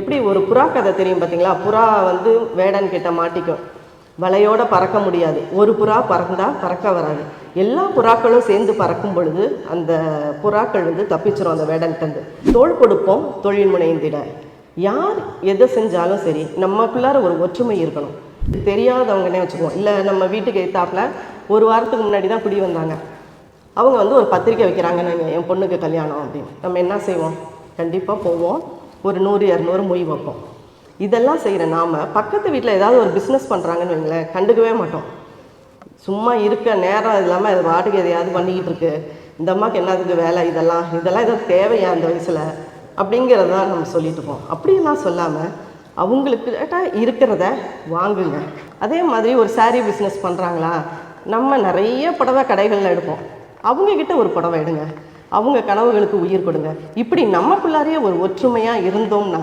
எப்படி ஒரு புறா கதை தெரியும் பார்த்தீங்களா? புறா வந்து வேடன் கிட்ட மாட்டிக்கும். வலையோட பறக்க முடியாது. ஒரு புறா பறந்தா பறக்க வராது. எல்லா புறாக்களும் சேர்ந்து பறக்கும் பொழுது அந்த புறாக்கள் வந்து தப்பிச்சிரும் அந்த வேடன்கிட்டருந்து. தோள் கொடுப்போம் தொழில் முனைந்திட. யார் எதை செஞ்சாலும் சரி நமக்குள்ளார ஒரு ஒற்றுமை இருக்கணும். தெரியாதவங்கன்னே வச்சுக்குவோம். இல்லை நம்ம வீட்டுக்கு எதிர்த்தாப்புல ஒரு வாரத்துக்கு முன்னாடி தான் குடி வந்தாங்க. அவங்க வந்து ஒரு பத்திரிக்கை வைக்கிறாங்கன்னு என் பொண்ணுக்கு கல்யாணம் அப்படின்னு. நம்ம என்ன செய்வோம்? கண்டிப்பாக போவோம். ஒரு 100 200 மொய் வைப்போம். இதெல்லாம் செய்கிற நாம் பக்கத்து வீட்டில் ஏதாவது ஒரு பிஸ்னஸ் பண்ணுறாங்கன்னு வைங்களேன், கண்டுக்கவே மாட்டோம். சும்மா இருக்க நேரம் இல்லாமல் அது வாடகை எதையாவது பண்ணிக்கிட்டு இருக்கு, இந்த அம்மாவுக்கு என்னதுக்கு வேலை, இதெல்லாம் ஏதோ தேவையா அந்த வயசில் அப்படிங்கிறத நம்ம சொல்லிட்டு போவோம். அப்படியெல்லாம் சொல்லாமல் அவங்களுக்கு இருக்கிறத வாங்குங்க. அதே மாதிரி ஒரு சாரீ பிஸ்னஸ் பண்ணுறாங்களா, நம்ம நிறைய புடவை கடைகளில் எடுப்போம். அவங்கக்கிட்ட ஒரு புடவை எடுங்க, அவங்க கனவுகளுக்கு உயிர் கொடுங்க. இப்படி நமக்குள்ளாரையே ஒரு ஒற்றுமையாக இருந்தோம்னா